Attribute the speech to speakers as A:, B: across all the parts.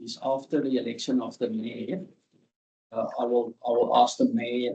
A: is after the election of the mayor. I will ask the mayor.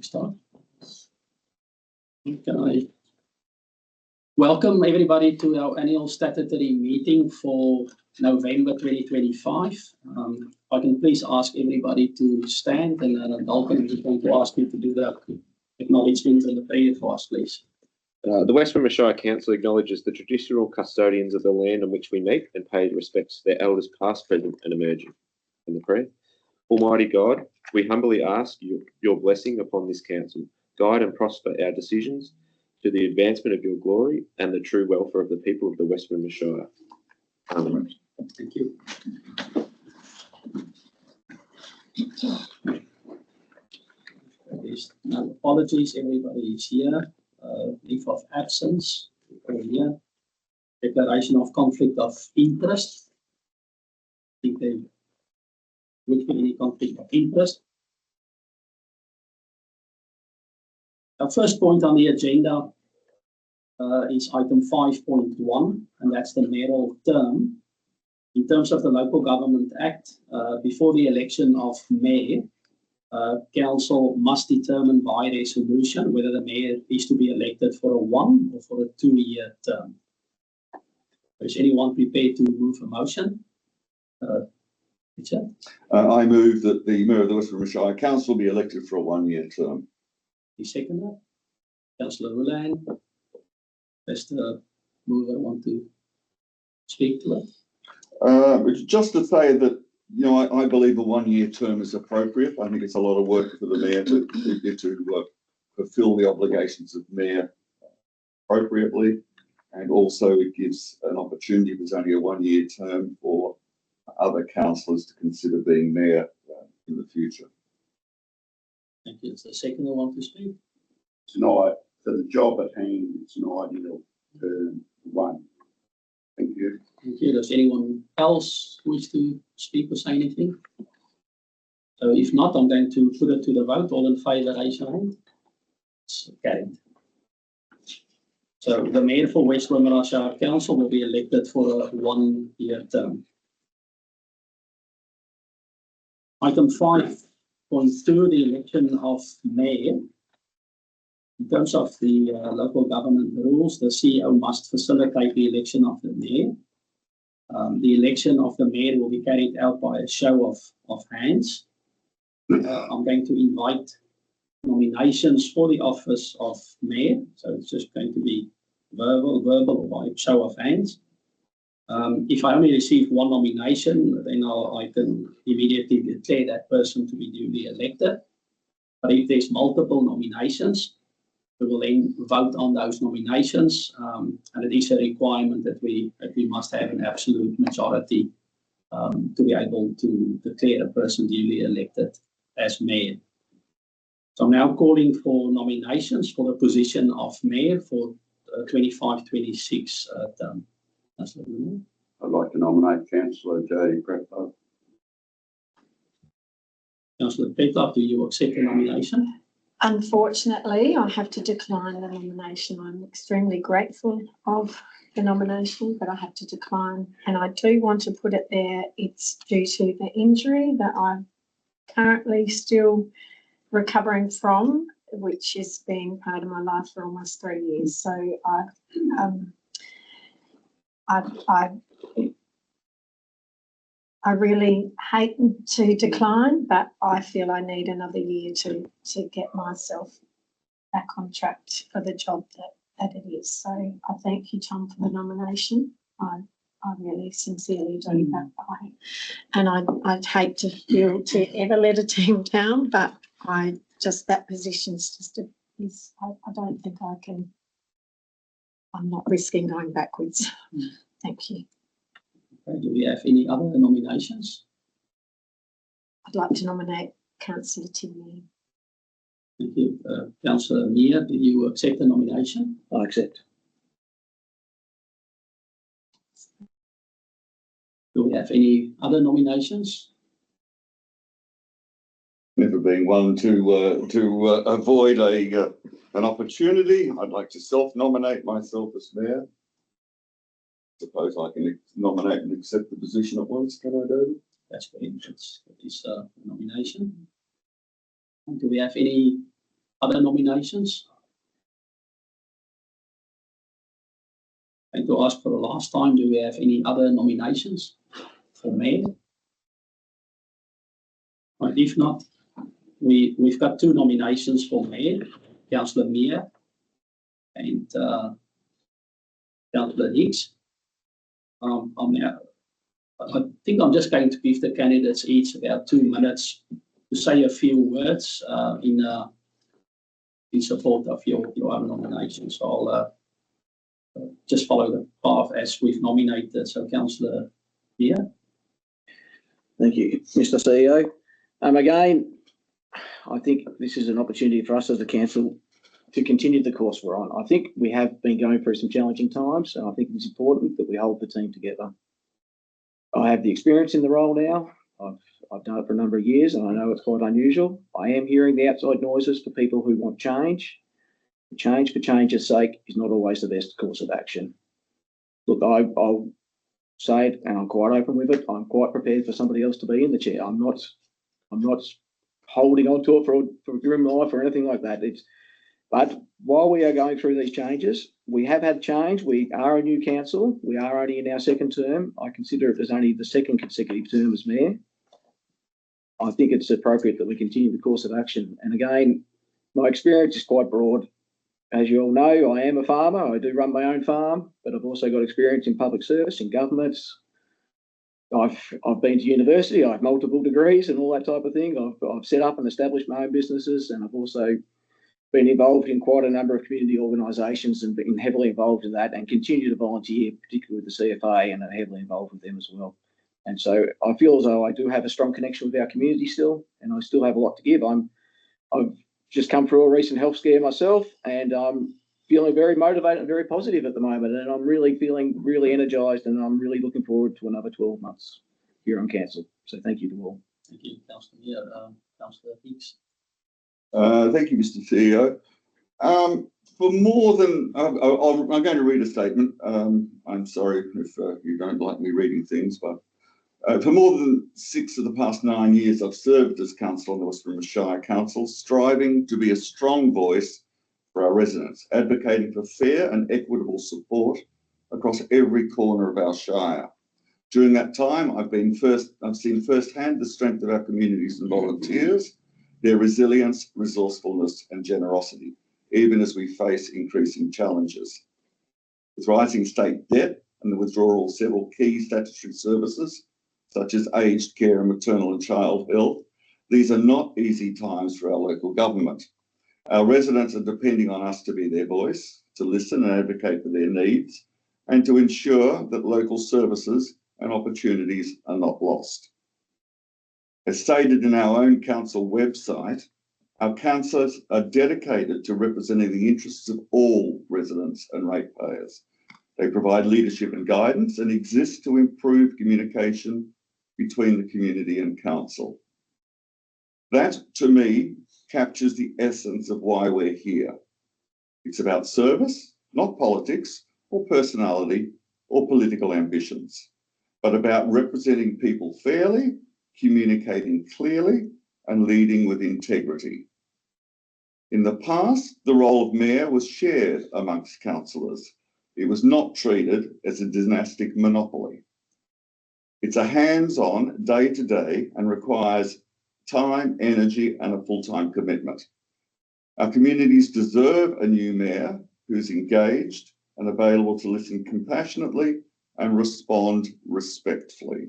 A: Start. Can I welcome everybody to our annual statutory meeting for November 2025. I can please ask everybody to stand, and Dalton is going to ask you to do the acknowledgements and the prayer for us, please.
B: The West Wimmera Shire Council acknowledges the traditional custodians of the land on which we meet and pays respects to their elders past, present and emerging. In the prayer. Almighty God, we humbly ask your blessing upon this council. Guide and prosper our decisions to the advancement of your glory and the true welfare of the people of the West Wimmera Shire. Amen.
A: Thank you. No apologies, everybody is here. Leave of absence, here. Declaration of conflict of interest. I think there would be any conflict of interest. Our first point on the agenda is item 5.1, and that's the mayoral term. In terms of the Local Government Act, before the election of mayor, council must determine by resolution whether the mayor is to be elected for a 1 or for a 2-year term. Is anyone prepared to move a motion? Richard?
C: I move that the Mayor of the West Wimmera Shire Council be elected for a 1-year term.
A: You second that? Councillor Rouland. Does the mover want to speak to it?
C: Just to say that, you know, I believe a 1-year term is appropriate. I think it's a lot of work for the mayor to fulfil the obligations of mayor appropriately, and also it gives an opportunity, if it's only a 1-year term, for other councillors to consider being mayor in the future.
A: Thank you. Is the second want to speak?
D: Tonight, for the job at hand, it's an ideal term 1. Thank you.
A: Thank you. Does anyone else wish to speak or say anything? So if not, I'm going to put it to the vote. All in favour, raise your hand. It's carried. So the mayor for West Wimmera Shire Council will be elected for a 1-year term. Item 5.2, the election of mayor. In terms of the local government rules, the CEO must facilitate the election of the mayor. The election of the mayor will be carried out by a show of hands. I'm going to invite nominations for the office of mayor. So it's just going to be verbal or by show of hands. If I only receive one nomination, then I can immediately declare that person to be duly elected. But if there's multiple nominations, we will then vote on those nominations, and it is a requirement that we must have an absolute majority to be able to declare a person duly elected as mayor. So I'm now calling for nominations for the position of mayor for 25-26 term.
D: I'd like to nominate Councillor Jody Pretlow.
A: Councillor Pretlow, do you accept the nomination?
E: Unfortunately, I have to decline the nomination. I'm extremely grateful of the nomination, but I have to decline. And I do want to put it there, it's due to the injury that I'm currently still recovering from, which has been part of my life for almost 3 years. So I I really hate to decline, but I feel I need another year to get myself back on track for the job that it is. So I thank you, Tom, for the nomination. I really sincerely do that. And I'd hate to ever let a team down, but that position's just I don't think I can. I'm not risking going backwards. Thank you.
A: Okay, do we have any other nominations?
E: I'd like to nominate Councillor Timmy.
A: Thank you. Councillor Meir, do you accept the nomination?
F: I accept.
A: Do we have any other nominations?
C: Never been one to avoid an opportunity. I'd like to self-nominate myself as mayor. Suppose I can nominate and accept the position at once. Can I, David?
A: That's great. That's this nomination. And do we have any other nominations? And to ask for the last time, do we have any other nominations for mayor? Right, if not, we've got two nominations for mayor, Councillor Meir and Councillor Hicks. I think I'm just going to give the candidates each about 2 minutes to say a few words in support of your own nomination. So I'll just follow the path as we've nominated. So Councillor Meir.
F: Thank you, Mr. CEO. Again, I think this is an opportunity for us as a council to continue the course we're on. I think we have been going through some challenging times, and I think it's important that we hold the team together. I have the experience in the role now. I've done it for a number of years, and I know it's quite unusual. I am hearing the outside noises for people who want change. Change for change's sake is not always the best course of action. Look, I'll say it, and I'm quite open with it. I'm quite prepared for somebody else to be in the chair. I'm not holding on to it for grim life or anything like that. But while we are going through these changes, we have had change. We are a new council. We are only in our second term. I consider it as only the second consecutive term as mayor. I think it's appropriate that we continue the course of action. And again, my experience is quite broad. As you all know, I am a farmer. I do run my own farm, but I've also got experience in public service, in governments. I've been to university. I have multiple degrees and all that type of thing. I've set up and established my own businesses, and I've also been involved in quite a number of community organisations and been heavily involved in that, and continue to volunteer, particularly with the CFA, and are heavily involved with them as well. And so I feel as though I do have a strong connection with our community still, and I still have a lot to give. I've just come through a recent health scare myself, and I'm feeling very motivated and very positive at the moment, and I'm really feeling really energised, and I'm really looking forward to another 12 months here on council. So thank you to all.
A: Thank you, Councillor Meir. Councillor Hicks.
C: Thank you, Mr. CEO. For more than, I'm going to read a statement. I'm sorry if you don't like me reading things, but for more than 6 of the past 9 years, I've served as councillor on the West Rimmers Shire Council, striving to be a strong voice for our residents, advocating for fair and equitable support across every corner of our shire. During that time, I've seen firsthand the strength of our communities and volunteers, their resilience, resourcefulness and generosity, even as we face increasing challenges. With rising state debt and the withdrawal of several key statutory services, such as aged care and maternal and child health, these are not easy times for our local government. Our residents are depending on us to be their voice, to listen and advocate for their needs, and to ensure that local services and opportunities are not lost. As stated in our own council website, our councillors are dedicated to representing the interests of all residents and ratepayers. They provide leadership and guidance and exist to improve communication between the community and council. That, to me, captures the essence of why we're here. It's about service, not politics or personality or political ambitions, but about representing people fairly, communicating clearly, and leading with integrity. In the past, the role of mayor was shared amongst councillors. It was not treated as a dynastic monopoly. It's a hands-on, day-to-day, and requires time, energy, and a full-time commitment. Our communities deserve a new mayor who's engaged and available to listen compassionately and respond respectfully.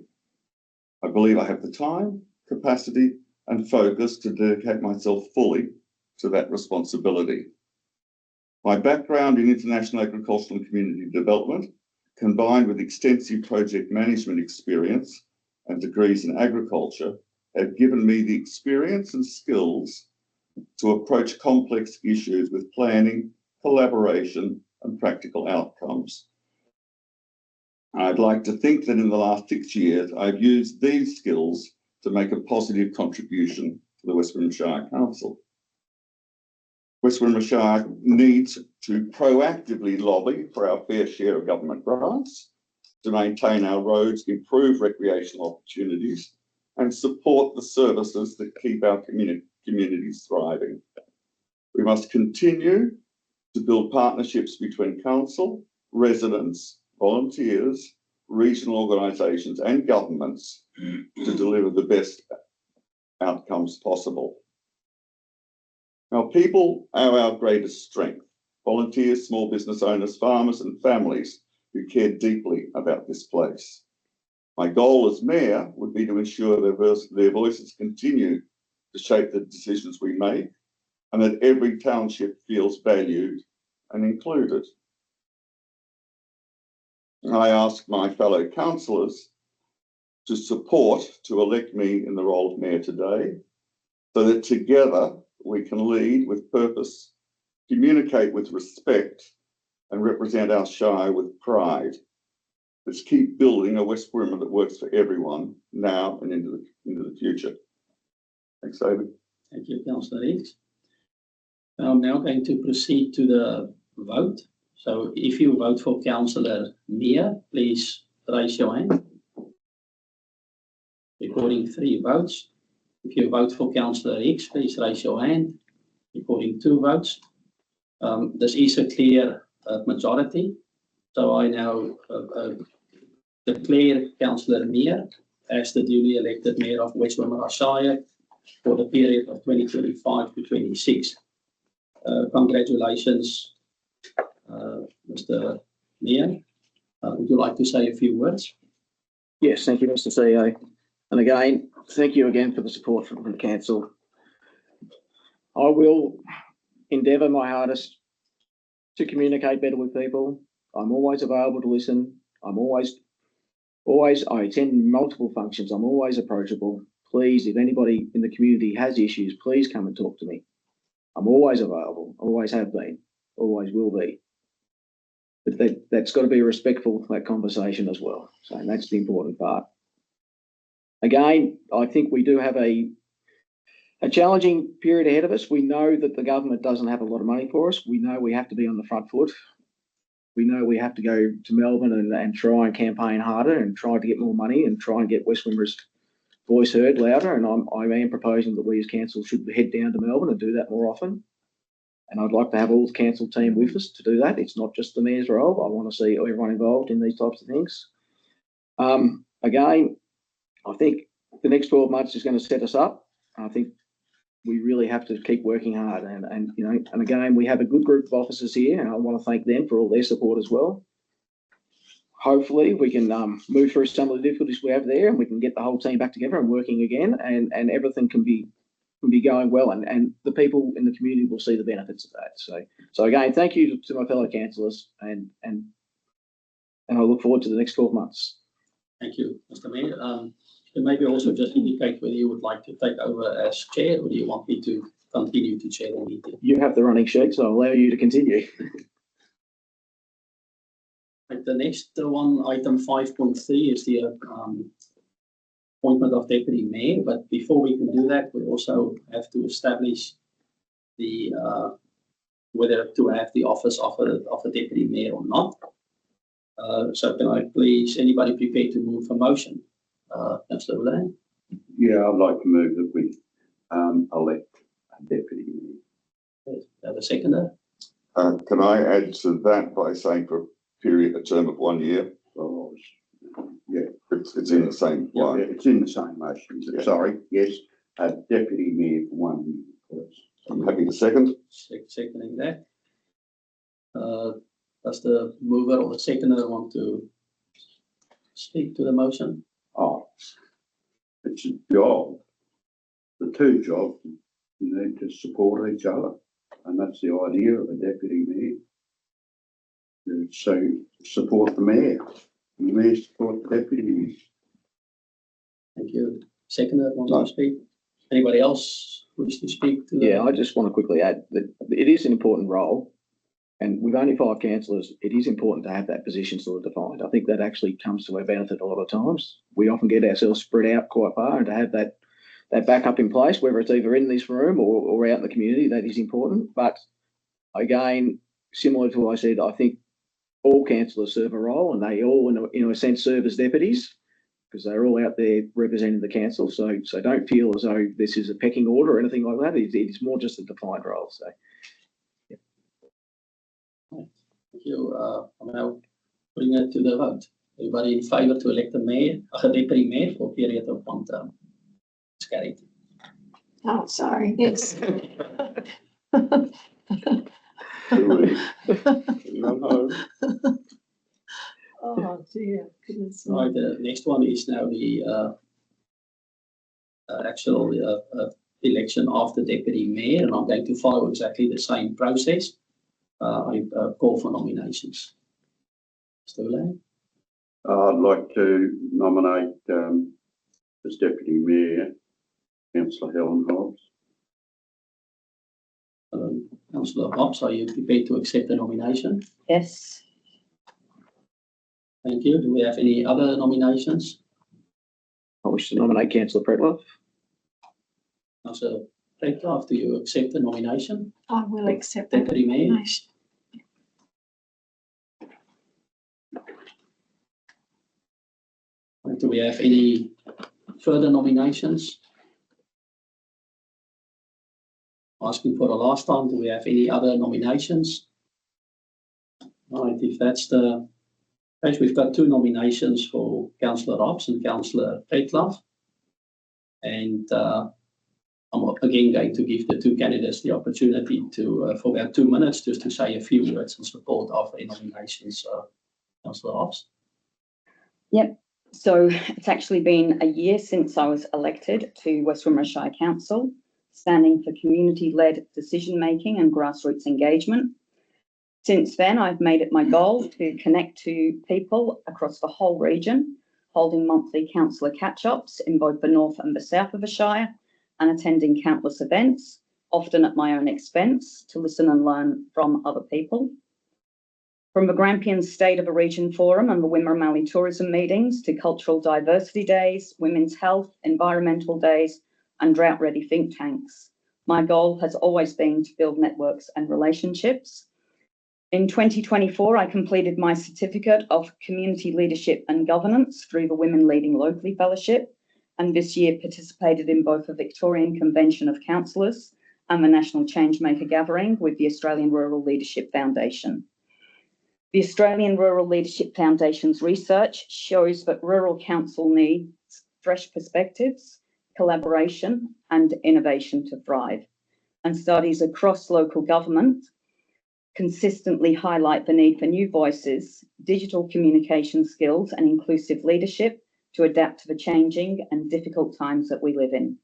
C: I believe I have the time, capacity, and focus to dedicate myself fully to that responsibility. My background in international agricultural and community development, combined with extensive project management experience and degrees in agriculture, have given me the experience and skills to approach complex issues with planning, collaboration, and practical outcomes. I'd like to think that in the last 6 years, I've used these skills to make a positive contribution to the West Wimmera Shire Council. West Wimmera Shire needs to proactively lobby for our fair share of government grants, to maintain our roads, improve recreational opportunities, and support the services that keep our communities thriving. We must continue to build partnerships between council, residents, volunteers, regional organisations and governments to deliver the best outcomes possible. Now, people are our greatest strength. Volunteers, small business owners, farmers and families who care deeply about this place. My goal as mayor would be to ensure their voices continue to shape the decisions we make and that every township feels valued and included. I ask my fellow councillors to elect me in the role of mayor today, so that together we can lead with purpose, communicate with respect, and represent our shire with pride. Let's keep building a West Wimmera that works for everyone now and into the future. Thanks, David.
A: Thank you, Councillor Hicks. I'm now going to proceed to the vote. So if you vote for Councillor Meir, please raise your hand. Recording 3 votes. If you vote for Councillor Hicks, please raise your hand. Recording 2 votes. This is a clear majority. So I now declare Councillor Meir as the duly elected Mayor of West Wimmera Shire for the period of 2025 to 26. Congratulations, Mr. Mayor. Would you like to say a few words?
F: Yes, thank you, Mr. CEO. And again, thank you again for the support from the council. I will endeavour my hardest to communicate better with people. I'm always available to listen. I attend multiple functions. I'm always approachable. Please, if anybody in the community has issues, please come and talk to me. I'm always available, always have been, always will be. But that's got to be respectful, that conversation as well. So that's the important part. Again, I think we do have a challenging period ahead of us. We know that the government doesn't have a lot of money for us. We know we have to be on the front foot. We know we have to go to Melbourne and try and campaign harder and try to get more money and try and get West Wimmera's voice heard louder. And I am proposing that we as council should head down to Melbourne and do that more often. And I'd like to have all the council team with us to do that. It's not just the mayor's role. I want to see everyone involved in these types of things. Again, I think the next 12 months is going to set us up. I think we really have to keep working hard. And again, we have a good group of officers here, and I want to thank them for all their support as well. Hopefully, we can move through some of the difficulties we have there, and we can get the whole team back together and working again, and everything can be going well, and the people in the community will see the benefits of that. So again, thank you to my fellow councillors, and I look forward to the next 12 months.
A: Thank you, Mr. Mayor. And maybe also just indicate whether you would like to take over as chair, or do you want me to continue to chair the meeting?
F: You have the running sheet, so I'll allow you to continue.
A: Right, the next one, item 5.3, is the appointment of deputy mayor. But before we can do that, we also have to establish the whether to have the office of a deputy mayor or not. So can I please, anybody prepared to move a motion? Councillor Ulan?
D: Yeah, I'd like to move that we elect a deputy mayor.
A: Have a seconder?
C: Can I add to that by saying for a term of 1 year?
D: Oh, yeah,
C: It's in the same
D: Yeah,
C: line.
D: it's in the same motion.
C: Yeah.
D: Sorry, yes, deputy mayor for 1 year, please.
C: I'm happy to second.
A: Seconding that. Does the mover or the seconder want to speak to the motion?
D: Oh, it's a job. The two jobs need to support each other, and that's the idea of a deputy mayor. So support the mayor, and the mayor support the deputy mayor.
A: Thank you. Seconder wants
C: No.
A: to speak? Anybody else wish to speak to the?
F: Yeah, I just want to quickly add that it is an important role. And with only 5 councillors, it is important to have that position sort of defined. I think that actually comes to our benefit a lot of times. We often get ourselves spread out quite far, and to have that backup in place, whether it's either in this room or out in the community, that is important. But again, similar to what I said, I think all councillors serve a role, and they all, in a sense, serve as deputies, because they're all out there representing the council. So don't feel as though this is a pecking order or anything like that. It's more just a defined role. So.
A: Thank you. I'm now putting it to the vote. Everybody in favour to elect a mayor, a deputy mayor for a period of 1 term? It's carried.
E: Oh, sorry, yes.
C: No.
E: Oh dear, goodness.
A: Right, the next one is now the actual election of the deputy mayor, and I'm going to follow exactly the same process. I call for nominations. Mr. Ulay?
D: I'd like to nominate as deputy mayor, councillor Helen Hobbs.
A: Councillor Hobbs, are you prepared to accept the nomination?
G: Yes.
A: Thank you. Do we have any other nominations?
F: I wish to nominate Councillor Pretlove.
A: Councillor Pretlove, do you accept the nomination?
E: I will accept that
A: Deputy mayor?
E: nomination.
A: Do we have any further nominations? Asking for the last time, do we have any other nominations? Right, if that's the case, we've got 2 nominations for Councillor Hobbs and Councillor Pretlove. And I'm again going to give the 2 candidates the opportunity to, for about 2 minutes, just to say a few words in support of the nominations. Councillor Hobbs.
G: Yep. So it's actually been a year since I was elected to West Wimmera Shire Council, standing for community-led decision-making and grassroots engagement. Since then, I've made it my goal to connect to people across the whole region, holding monthly councillor catch-ups in both the north and the south of the Shire, and attending countless events, often at my own expense, to listen and learn from other people. From the Grampian State of the Region Forum and the Wimmera Mallee Tourism meetings to cultural diversity days, women's health, environmental days, and drought-ready think tanks, my goal has always been to build networks and relationships. In 2024, I completed my Certificate of Community Leadership and Governance through the Women Leading Locally Fellowship, and this year participated in both the Victorian Convention of Councillors and the National Changemaker Gathering with the Australian Rural Leadership Foundation. The Australian Rural Leadership Foundation's research shows that rural council needs fresh perspectives, collaboration, and innovation to thrive. And studies across local government consistently highlight the need for new voices, digital communication skills, and inclusive leadership to adapt to the changing and difficult times that we live in.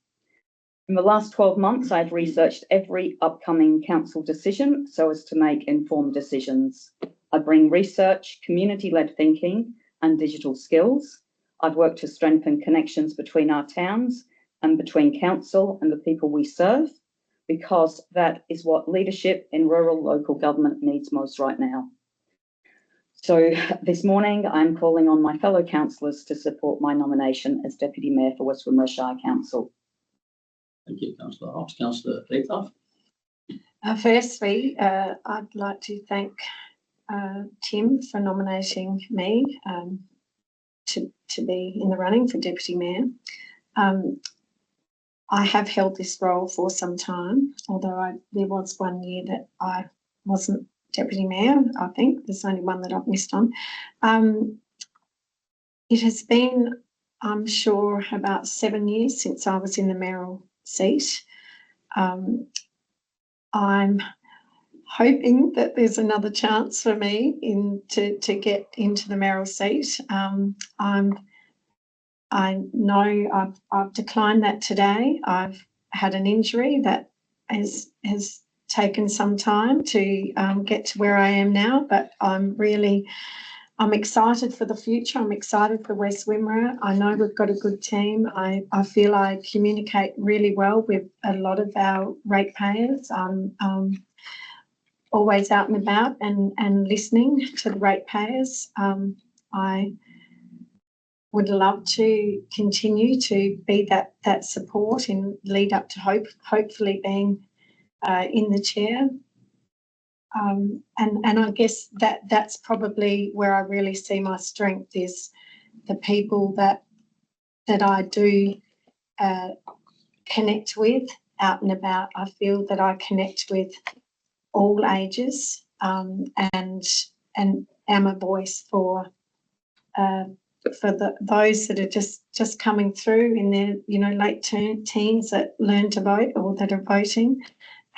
G: In the last 12 months, I've researched every upcoming council decision so as to make informed decisions. I bring research, community-led thinking, and digital skills. I've worked to strengthen connections between our towns and between council and the people we serve, because that is what leadership in rural local government needs most right now. So this morning, I'm calling on my fellow councillors to support my nomination as Deputy Mayor for West Wimmera Shire Council.
A: Thank you, Councillor Hobbs. Councillor Pretlove.
E: Firstly, I'd like to thank Tim for nominating me to be in the running for Deputy Mayor. I have held this role for some time, although there was 1 year that I wasn't Deputy Mayor. I think there's only one that I've missed on. it has been, I'm sure, about 7 years since I was in the mayoral seat. I'm hoping that there's another chance for me to get into the mayoral seat. I know I've declined that today. I've had an injury that has taken some time to get to where I am now, but I'm excited for the future. I'm excited for West Wimmera. I know we've got a good team. I feel I communicate really well with a lot of our ratepayers. I'm always out and about and listening to the ratepayers. I would love to continue to be that support and lead up to hopefully being in the chair. And I guess that's probably where I really see my strength is the people that I do connect with out and about. I feel that I connect with all ages and am a voice for those that are just coming through in their late teens that learn to vote or that are voting,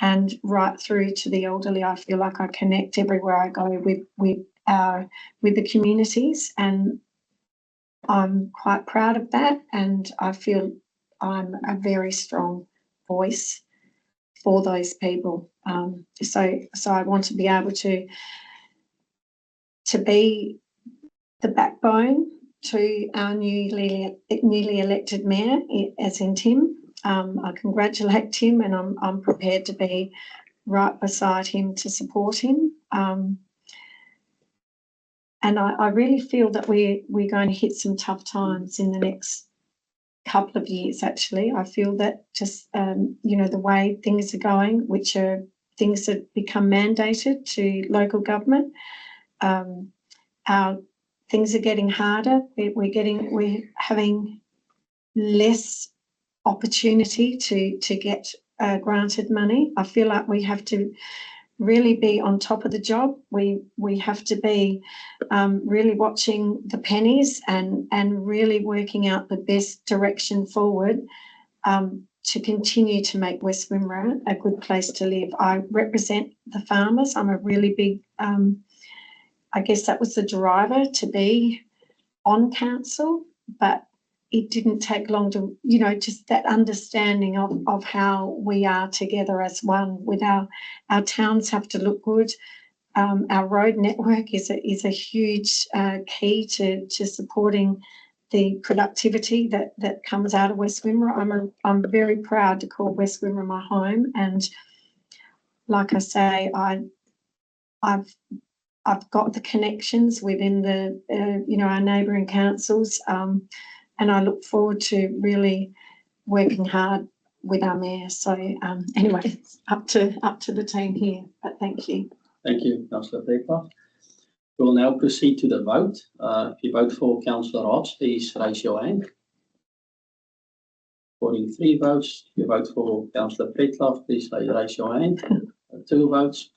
E: and right through to the elderly. I feel like I connect everywhere I go with the communities, and I'm quite proud of that, and I feel I'm a very strong voice for those people. So I want to be able to be the backbone to our newly elected mayor, as in Tim. I congratulate Tim, and I'm prepared to be right beside him to support him. And I really feel that we're going to hit some tough times in the next couple of years. Actually, I feel that just the way things are going, which are things that become mandated to local government, our things are getting harder. We're having less opportunity to get granted money. I feel like we have to really be on top of the job. We have to be really watching the pennies and really working out the best direction forward to continue to make West Wimmera a good place to live. I represent the farmers. I'm a really big, I guess that was the driver to be on council, but it didn't take long to, just that understanding of how we are together as one. With our towns have to look good. Our road network is a huge key to supporting the productivity that comes out of West Wimmera. I'm very proud to call West Wimmera my home, and like I say, I've got the connections within the our neighbouring councils, and I look forward to really working hard with our mayor. So anyway, it's up to the team here. But thank you.
A: Thank you, Councillor Baker. We'll now proceed to the vote. If you vote for Councillor Hobbs, please raise your hand. 43 votes. If you vote for Councillor Pretloff, please raise your hand. 2 votes.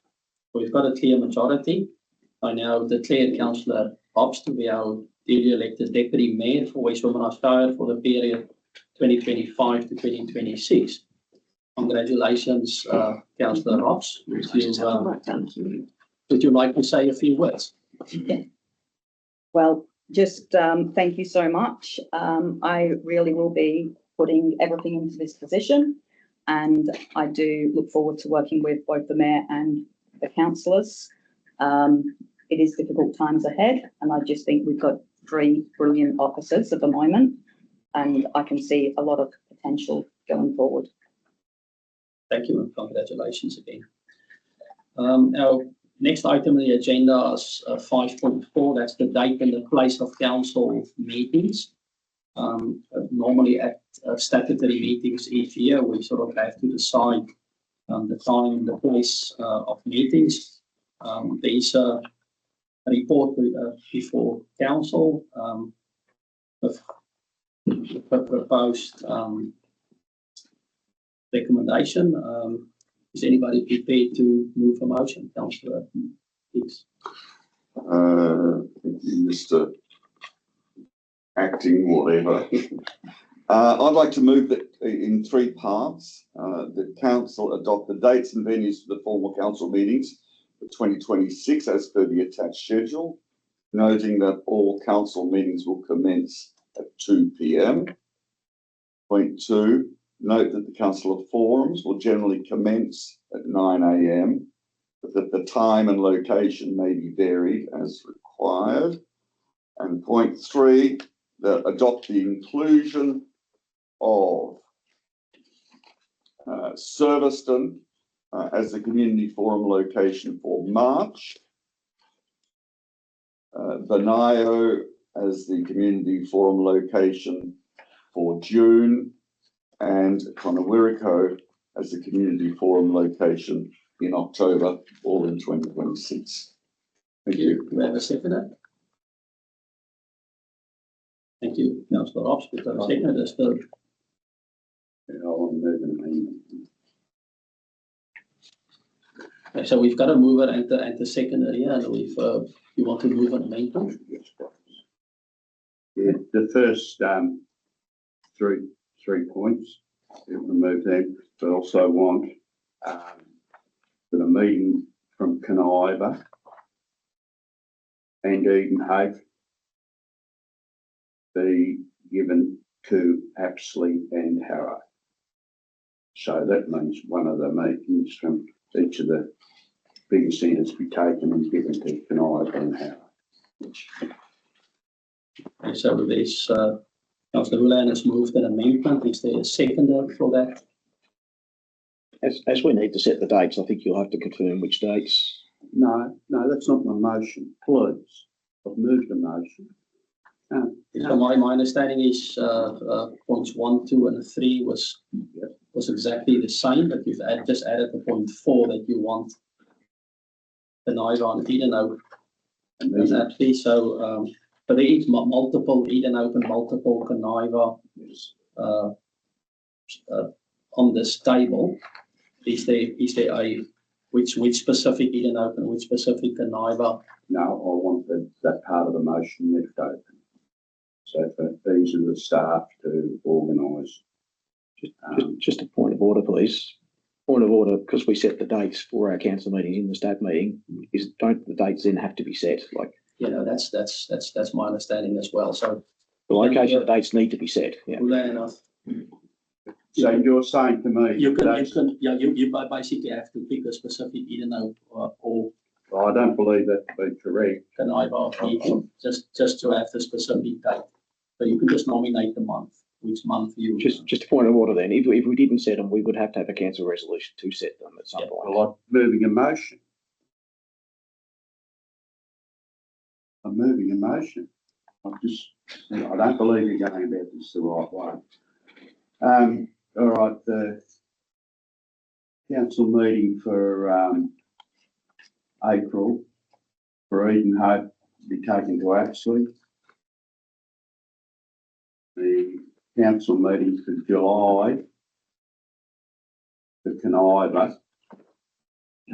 A: We've got a clear majority. I now declare Councillor Hobbs to be our duly elected Deputy Mayor for West Wimmera Shire for the period 2025 to 2026. Congratulations, Councillor Hobbs. Would you like to say a few words?
G: Yeah. Well, just thank you so much. I really will be putting everything into this position, and I do look forward to working with both the mayor and the councillors. It is difficult times ahead, and I just think we've got 3 brilliant officers at the moment, and I can see a lot of potential going forward.
A: Thank you, and congratulations again. Our next item on the agenda is 5.4. That's the date and the place of council meetings. Normally at statutory meetings each year, we sort of have to decide the time and the place of meetings. There is a report before council with the proposed recommendation. Is anybody prepared to move a motion? Councillor, please.
C: Mr. acting, whatever. I'd like to move that in three parts. The council adopt the dates and venues for the formal council meetings for 2026 as per the attached schedule, noting that all council meetings will commence at 2 p.m. Point 2, note that the council of forums will generally commence at 9 a.m, but that the time and location may be varied as required. And point 3, that adopt the inclusion of Serviceton as the community forum location for March, Benayo as the community forum location for June, and Conowiriko as the community forum location in October, all in 2026. Thank you.
A: Do we have a seconder? Thank you, Councillor Ops. With the seconder, is the
D: Yeah, I want to move an amendment.
A: okay, so we've got to move it and the seconder, yeah, and we've you want to move an amendment?
D: Yes, please. Yeah, the first three points, we want to move them, but also want that a meeting from Conniva and Edenhope be given to Apsley and Harrow. So that means one of the meetings from each of the bigger centres be taken and given to Conniva and Harrow.
A: Okay, so there's Councillor Houlihan has moved an amendment. Is there a seconder for that?
F: As we need to set the dates, I think you'll have to confirm which dates.
D: No, that's not my motion, please. I've moved the motion.
A: So my understanding is points 1, 2, and 3 was exactly the same, but you've just added the point 4 that you want the Naiva and Edenhope and Apsley. So but there is multiple Edenhope and multiple Conniva on this table. Is there a which specific Edenhope and which specific Conniva?
D: No, I want that part of the motion left open. So for these are the staff to organise.
F: Just a point of order, please. Point of order, because we set the dates for our council meetings in the staff meeting, don't the dates then have to be set? Like,
A: You know, that's my understanding as well. So
F: the location of the dates need to be set. Yeah.
A: enough.
D: So you're saying to me,
A: You basically have to pick a specific Edenhope or
D: I don't believe that to be correct.
A: Conniva meeting, just to have the specific date. So you can just nominate the month, which month you.
F: Just a point of order then. If we didn't set them, we would have to have a council resolution to set them at some point.
D: Well, I'm moving a motion. I don't believe you're going about this the right way. All right, the council meeting for April for Edenhope be taken to Apsley. The council meeting for July for Conniva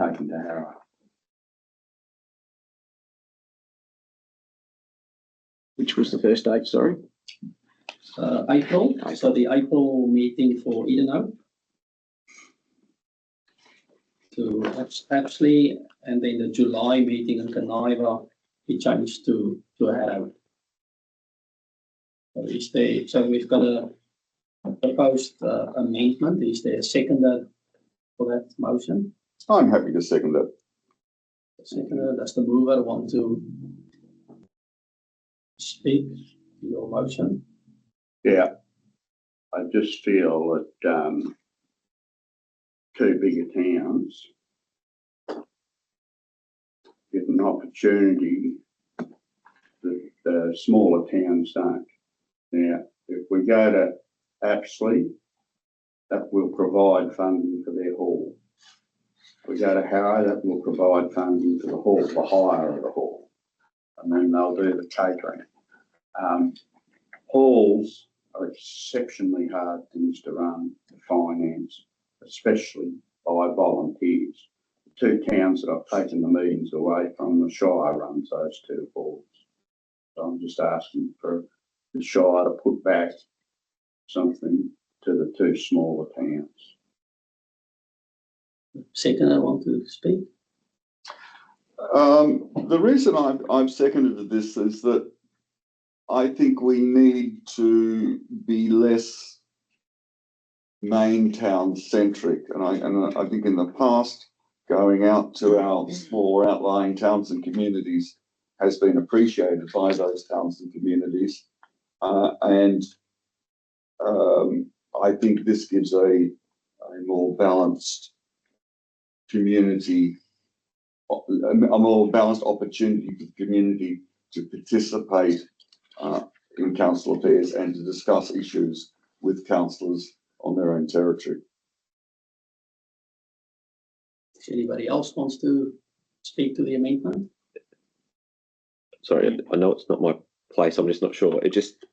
D: taken to Harrow.
F: Which was the first date, sorry?
A: April. So the April meeting for Edenhope to Apsley, and then the July meeting in Conniva be changed to Harrow. So we've got a proposed amendment. Is there a seconder for that motion?
C: I'm happy to second that.
A: Seconder, does the mover want to speak to your motion?
D: Yeah, I just feel that two bigger towns get an opportunity that the smaller towns don't. Now, if we go to Apsley, that will provide funding for their hall. If we go to Harrow, that will provide funding for the hall, the hire of the hall, and then they'll do the catering. Halls are exceptionally hard things to run, to finance, especially by volunteers. The two towns that I've taken the meetings away from, the Shire runs those two halls. So I'm just asking for the Shire to put back something to the two smaller towns.
A: Second, I want to speak.
C: The reason I've seconded this is that I think we need to be less main town centric, and I think in the past going out to our smaller outlying towns and communities has been appreciated by those towns and communities, and I think this gives a more balanced community, a more balanced opportunity for the community to participate in council affairs and to discuss issues with councillors on their own territory.
A: If anybody else wants to speak to the amendment?
B: Sorry, I know it's not my place. I'm just not sure. It just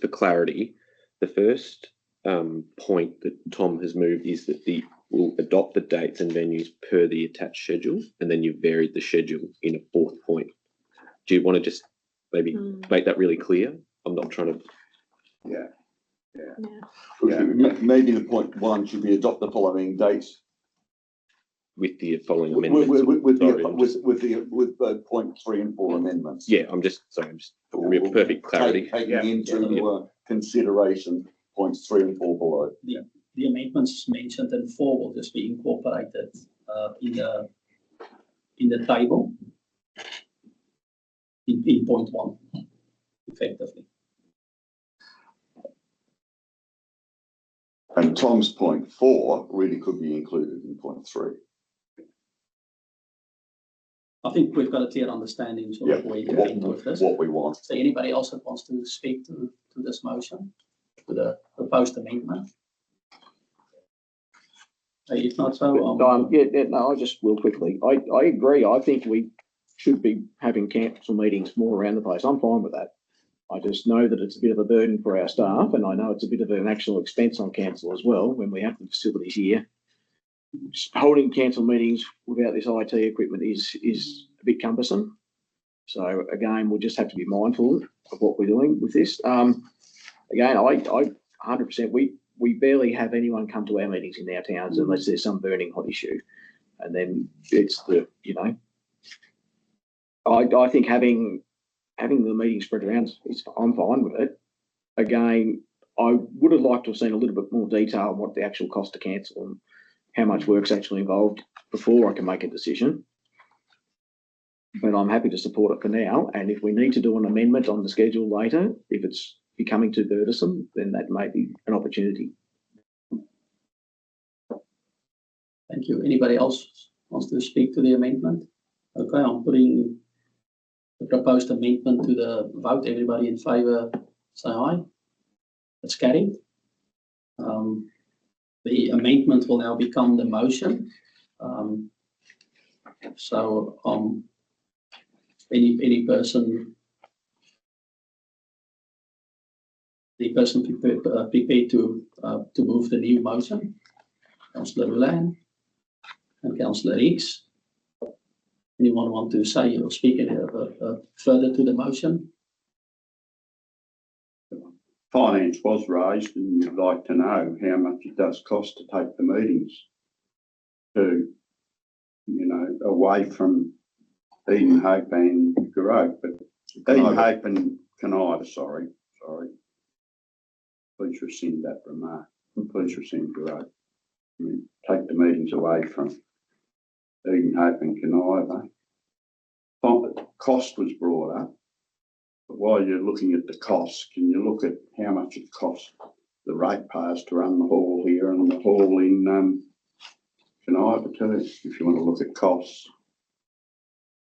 B: for clarity, the first point that Tom has moved is that we'll adopt the dates and venues per the attached schedule, and then you've varied the schedule in a fourth point. Do you want to just maybe make that really clear? I'm not trying to.
D: Yeah.
C: Maybe the point one should be adopt the following dates
B: With the following amendments.
C: with point 3 and 4 amendments.
B: Yeah, I'm just for perfect clarity.
C: Taking into consideration points 3 and 4 below.
A: The amendments mentioned in 4 will just be incorporated in the table in point 1, effectively.
C: And Tom's point 4 really could be included in point 3.
A: I think we've got a clear understanding of where you're going with this.
C: What we want.
A: So anybody else that wants to speak to this motion, to the proposed amendment? If not so,
F: no, I just will quickly. I agree. I think we should be having council meetings more around the place. I'm fine with that. I just know that it's a bit of a burden for our staff, and I know it's a bit of an actual expense on council as well when we have the facilities here. Holding council meetings without this IT equipment is a bit cumbersome. So again, we'll just have to be mindful of what we're doing with this. Again, I 100%. We barely have anyone come to our meetings in our towns unless there's some burning hot issue, and then it's I think having the meeting spread around, I'm fine with it. Again, I would have liked to have seen a little bit more detail on what the actual cost to cancel and how much work's actually involved before I can make a decision. But I'm happy to support it for now. And if we need to do an amendment on the schedule later, if it's becoming too burdensome, then that may be an opportunity.
A: thank you. Anybody else wants to speak to the amendment? Okay, I'm putting the proposed amendment to the vote. Everybody in favour, say aye. That's carried. The amendment will now become the motion. So any person prepared to move the new motion? Councillor Rouland and Councillor Reeks. Anyone want to say or speak further to the motion?
D: Finance was raised, and you'd like to know how much it does cost to take the meetings to, away from Eden Hope and Garrote, but Eden Hope and Canida, sorry. Please rescind that remark. Please rescind Garrote. Take the meetings away from Eden Hope and Canida. Cost was brought up. But while you're looking at the costs, can you look at how much it costs the ratepayers to run the hall here and the hall in Canida too, if you want to look at costs?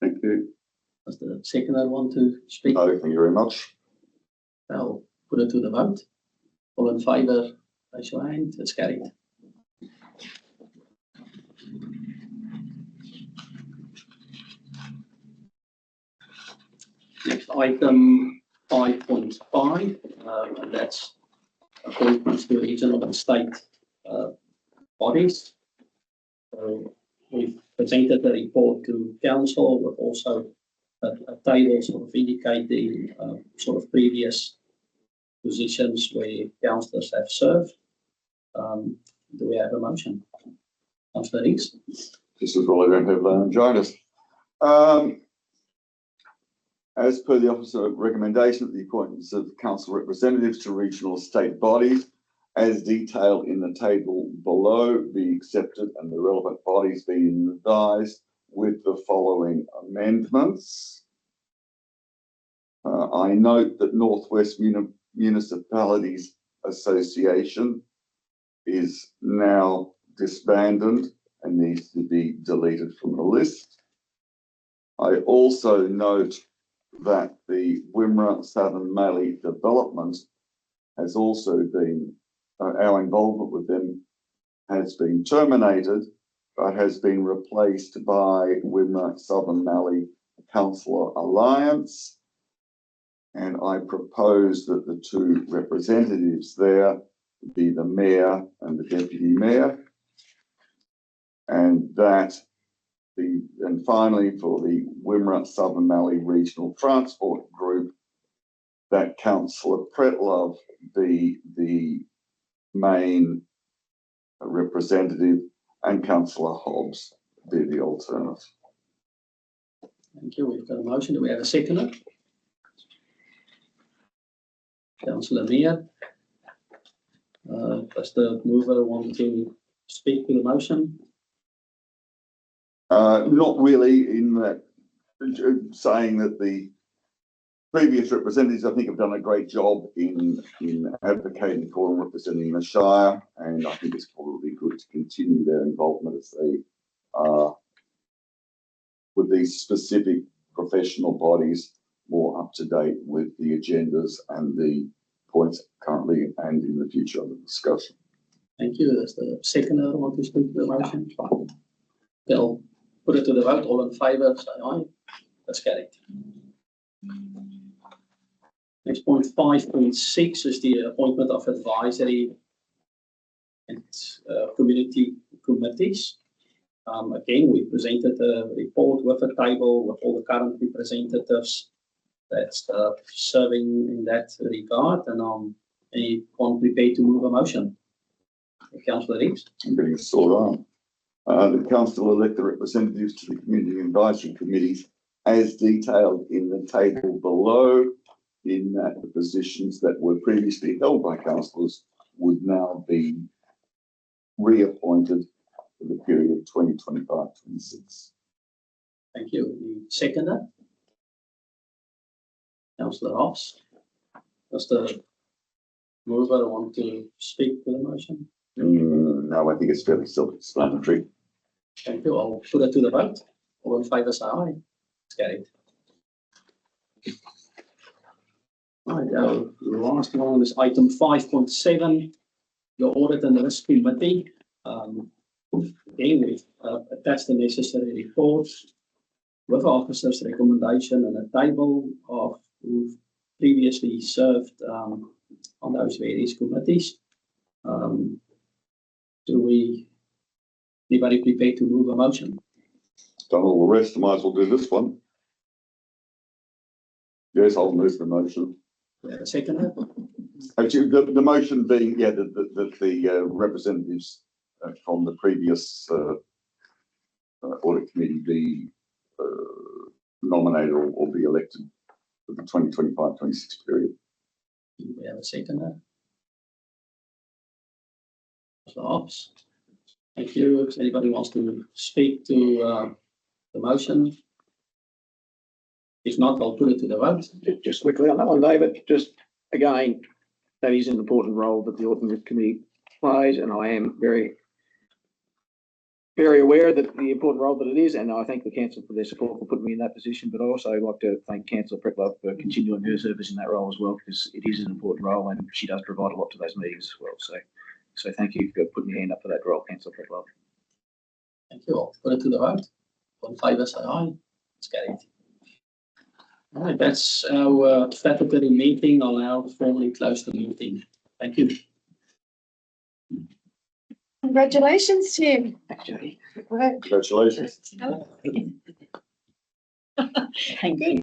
D: Thank you.
A: Does the seconder want to speak?
C: No, thank you very much.
A: I'll put it to the vote. All in favour, raise your hand. It's carried. Next item 5.5, and that's appointments to regional and state bodies. So we've presented the report to council with also a table sort of indicating sort of previous positions where councillors have served. Do we have a motion? Councillor Rees?
C: Just as well I don't have Leon join us. As per the officer recommendation, the appointments of council representatives to regional state bodies as detailed in the table below be accepted and the relevant bodies being advised with the following amendments. I note that Northwest Municipalities Association is now disbanded and needs to be deleted from the list. I also note that the Wimmera Southern Mallee development has also been, our involvement with them has been terminated, but has been replaced by Wimmera Southern Mallee Councillor Alliance. And I propose that the two representatives there be the Mayor and the Deputy Mayor. And that and finally for the Wimmera Southern Mallee Regional Transport Group, that Councillor Pretlove be the main representative and Councillor Hobbs be the alternate.
A: Thank you. We've got a motion. Do we have a seconder? Councillor Meir. Does the mover want to speak to the motion?
C: Not really, in that saying that the previous representatives, I think, have done a great job in advocating for and representing the Shire, and I think it's probably good to continue their involvement as they are with these specific professional bodies more up to date with the agendas and the points currently and in the future of the discussion.
A: Thank you. Does the seconder want to speak to the motion? They'll put it to the vote. All in favour, say aye. That's carried. Next point 5.6 is the appointment of advisory and community committees. Again, we presented a report with a table with all the current representatives that's serving in that regard, and anyone prepared to move a motion? Councillor Reeves.
C: I'm getting a sore arm. The council elect the representatives to the community advisory committees as detailed in the table below, in that the positions that were previously held by councillors would now be reappointed for the period 2025-26.
A: Thank you. The seconder? Councillor Hobbs. Does the mover want to speak to the motion?
C: No, I think it's fairly self-explanatory.
A: Thank you. I'll put it to the vote. All in favour, say aye. It's carried. Right, our last one is item 5.7, your audit and risk committee. Again, we've attached the necessary reports with officers' recommendation and a table of who've previously served on those various committees. Anybody prepared to move a motion?
C: Done all the rest, I might as well do this one. Yes, I'll move the motion.
A: We have a seconder?
C: Actually, the motion being, yeah, that the representatives from the previous audit committee be nominated or be elected for the 2025-26 period.
A: We have a seconder. Hobbs. Thank you. If anybody wants to speak to the motion, if not, I'll put it to the vote.
F: Just quickly on that one, David, just again, that is an important role that the Audit and Risk Committee plays, and I am very, very aware that the important role that it is, and I thank the council for their support for putting me in that position, but I also like to thank Councillor Pretlove for continuing her service in that role as well, because it is an important role and she does provide a lot to those meetings as well. So thank you for putting your hand up for that role, Councillor Pretlove.
A: Thank you. I'll put it to the vote. All in favour, say aye. It's carried. All right, that's our statutory meeting. I'll now formally close the meeting. Thank you.
E: Congratulations, Tim.
F: Actually.
E: Work.
C: Congratulations.
G: Thank you.